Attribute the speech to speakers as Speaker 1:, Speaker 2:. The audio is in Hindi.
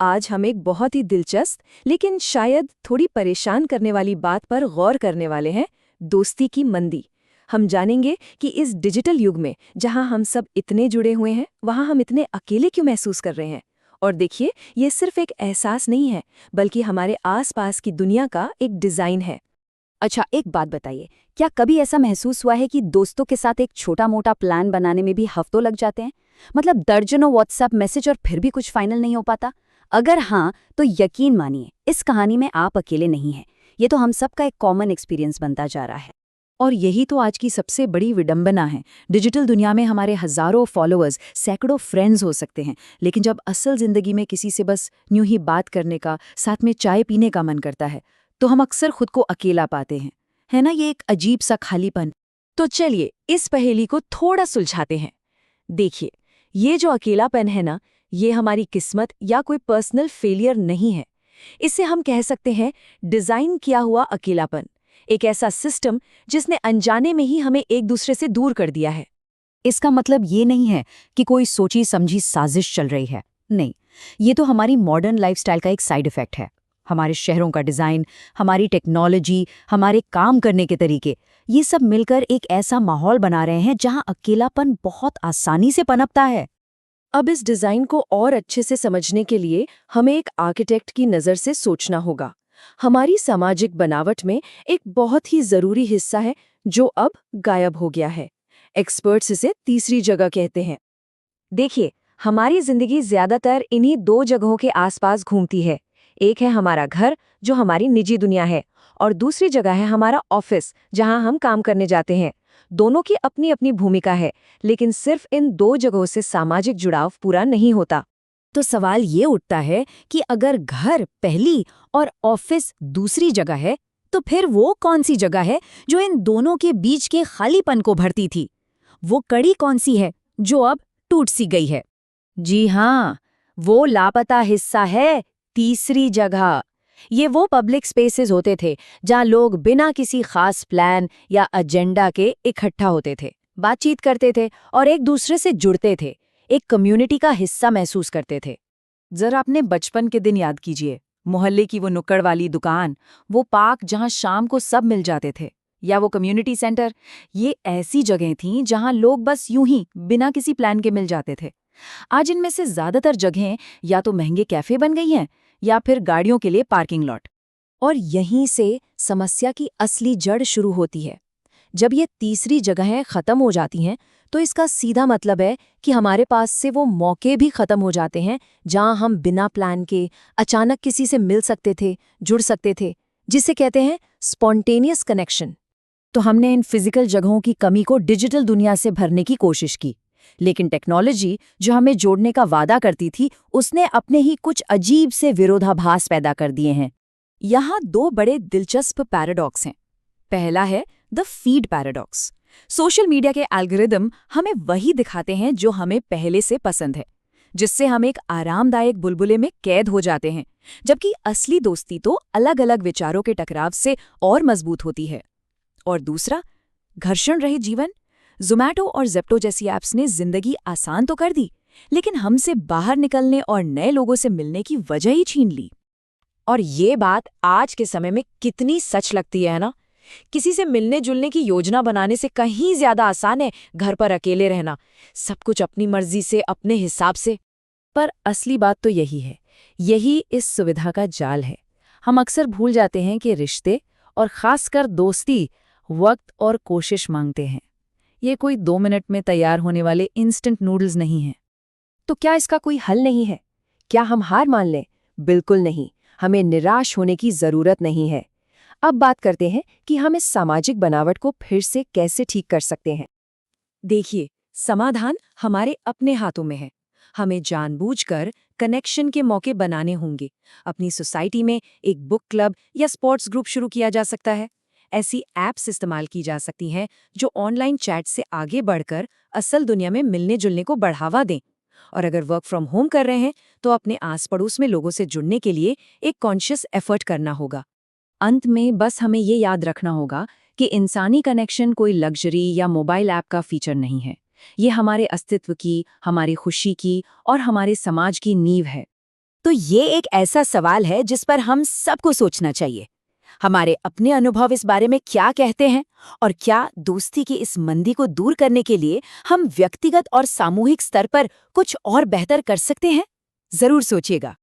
Speaker 1: आज हम एक बहुत ही दिलचस्प लेकिन शायद थोड़ी परेशान करने वाली बात पर गौर करने वाले हैं, दोस्ती की मंदी। हम जानेंगे कि इस डिजिटल युग में जहां हम सब इतने जुड़े हुए हैं, वहां हम इतने अकेले क्यों महसूस कर रहे हैं। और देखिए, ये सिर्फ एक एहसास नहीं है, बल्कि हमारे आसपास की दुनिया का एक डिज़ाइन है।
Speaker 2: अच्छा, एक बात बताइए, क्या कभी ऐसा महसूस हुआ है कि दोस्तों के साथ एक छोटा-मोटा प्लान बनाने में भी हफ्तों लग जाते हैं? मतलब दर्जनों व्हाट्सएप मैसेज और फिर भी कुछ फाइनल नहीं हो पाता? अगर हाँ, तो यकीन मानिए, इस कहानी में आप अकेले नहीं हैं। ये तो हम सबका एक कॉमन एक्सपीरियंस बनता जा रहा है।
Speaker 3: और यही तो आज की सबसे बड़ी विडंबना है। डिजिटल दुनिया में हमारे हजारों फॉलोअर्स, सैकड़ों फ्रेंड्स हो सकते हैं, लेकिन जब असल जिंदगी में किसी से बस यूं ही बात करने का, साथ में चाय पीने का मन करता है, तो हम अक्सर खुद को अकेला पाते हैं। है ना, ये एक अजीब सा खालीपन।
Speaker 1: तो चलिए इस पहेली को थोड़ा सुलझाते हैं। देखिए, ये जो अकेलापन है ना, ये हमारी किस्मत या कोई पर्सनल फेलियर नहीं है। इसे हम कह सकते हैं डिजाइन किया हुआ अकेलापन, एक ऐसा सिस्टम जिसने अनजाने में ही हमें एक दूसरे से दूर कर दिया है।
Speaker 3: इसका मतलब ये नहीं है कि कोई सोची समझी साजिश चल रही है। नहीं, ये तो हमारी मॉडर्न लाइफस्टाइल का एक साइड इफेक्ट है। हमारे शहरों का डिज़ाइन, हमारी टेक्नोलॉजी, हमारे काम करने के तरीके, ये सब मिलकर एक ऐसा माहौल बना रहे हैं जहां अकेलापन बहुत आसानी से पनपता है।
Speaker 1: अब इस डिजाइन को और अच्छे से समझने के लिए हमें एक आर्किटेक्ट की नज़र से सोचना होगा। हमारी सामाजिक बनावट में एक बहुत ही जरूरी हिस्सा है जो अब गायब हो गया है। एक्सपर्ट्स इसे तीसरी जगह कहते हैं। देखिए, हमारी जिंदगी ज्यादातर इन्हीं दो जगहों के आसपास घूमती है। एक है हमारा घर, जो हमारी निजी दुनिया है, और दूसरी जगह है हमारा ऑफिस, जहां हम काम करने जाते हैं। दोनों की अपनी अपनी भूमिका है, लेकिन सिर्फ इन दो जगहों से सामाजिक जुड़ाव पूरा नहीं होता।
Speaker 3: तो सवाल ये उठता है कि अगर घर पहली और ऑफिस दूसरी जगह है, तो फिर वो कौन सी जगह है जो इन दोनों के बीच के खालीपन को भरती थी? वो कड़ी कौन सी है जो अब टूट सी गई है? जी हाँ, वो लापता हिस्सा है तीसरी जगह। ये वो पब्लिक स्पेसेस होते थे जहाँ लोग बिना किसी खास प्लान या एजेंडा के इकट्ठा होते थे, बातचीत करते थे और एक दूसरे से जुड़ते थे, एक कम्युनिटी का हिस्सा महसूस करते थे। जरा अपने बचपन के दिन याद कीजिए, मोहल्ले की वो नुक्कड़ वाली दुकान, वो पार्क जहां शाम को सब मिल जाते थे, या वो कम्युनिटी सेंटर। ये ऐसी जगह थीं जहां लोग बस यूं ही बिना किसी प्लान के मिल जाते थे। आज इनमें से ज्यादातर जगहें या तो महंगे कैफे बन गई हैं या फिर गाड़ियों के लिए पार्किंग लॉट।
Speaker 1: और यहीं से समस्या की असली जड़ शुरू होती है। जब ये तीसरी जगहें खत्म हो जाती हैं, तो इसका सीधा मतलब है कि हमारे पास से वो मौके भी खत्म हो जाते हैं जहां हम बिना प्लान के अचानक किसी से मिल सकते थे, जुड़ सकते थे, जिसे कहते हैं स्पॉन्टेनियस कनेक्शन।
Speaker 3: तो हमने इन फिजिकल जगहों की कमी को डिजिटल दुनिया से भरने की कोशिश की, लेकिन टेक्नोलॉजी जो हमें जोड़ने का वादा करती थी, उसने अपने ही कुछ अजीब से विरोधाभास पैदा कर दिए हैं।
Speaker 1: यहाँ दो बड़े दिलचस्प पैराडॉक्स हैं। पहला है the feed paradox. Social media के एल्गोरिदम हमें वही दिखाते हैं जो हमें पहले से पसंद है, जिससे हम एक आरामदायक बुलबुले में कैद हो जाते हैं, जबकि असली दोस्ती तो अलग अलग विचारों के टकराव से और मजबूत होती है। और दूसरा, घर्षण रहित जीवन। ज़ोमैटो और ज़ेप्टो जैसी ऐप्स ने जिंदगी आसान तो कर दी, लेकिन हमसे बाहर निकलने और नए लोगों से मिलने की वजह ही छीन ली। और ये बात आज के समय में कितनी सच लगती है ना। किसी से मिलने जुलने की योजना बनाने से कहीं ज्यादा आसान है घर पर अकेले रहना, सब कुछ अपनी मर्जी से, अपने हिसाब से। पर असली बात तो यही है, यही इस सुविधा का जाल है। हम अक्सर भूल जाते हैं कि रिश्ते, और खासकर दोस्ती, वक्त और कोशिश मांगते हैं। ये कोई 2 मिनट में तैयार होने वाले इंस्टेंट नूडल्स नहीं हैं। तो क्या इसका कोई हल नहीं है? क्या हम हार मान लें? बिल्कुल नहीं। हमें निराश होने की जरूरत नहीं है। अब बात करते हैं कि हम इस सामाजिक बनावट को फिर से कैसे ठीक कर सकते हैं। देखिए, समाधान हमारे अपने हाथों में है। हमें जानबूझकर कनेक्शन के मौके बनाने होंगे। अपनी सोसाइटी में एक बुक क्लब या स्पोर्ट्स ग्रुप शुरू किया जा सकता है। ऐसी ऐप्स इस्तेमाल की जा सकती हैं जो ऑनलाइन चैट से आगे बढ़कर असल दुनिया में मिलने जुलने को बढ़ावा दें। और अगर वर्क फ्रॉम होम कर रहे हैं, तो अपने आस पड़ोस में लोगों से जुड़ने के लिए एक कॉन्शियस एफर्ट करना होगा। अंत में बस हमें ये याद रखना होगा कि इंसानी कनेक्शन कोई लग्जरी या मोबाइल ऐप का फीचर नहीं है। ये हमारे अस्तित्व की, हमारी खुशी की और हमारे समाज की नींव है।
Speaker 3: तो ये एक ऐसा सवाल है जिस पर हम सबको सोचना चाहिए। हमारे अपने अनुभव इस बारे में क्या कहते हैं, और क्या दोस्ती की इस मंदी को दूर करने के लिए हम व्यक्तिगत और सामूहिक स्तर पर कुछ और बेहतर कर सकते हैं? जरूर सोचिएगा।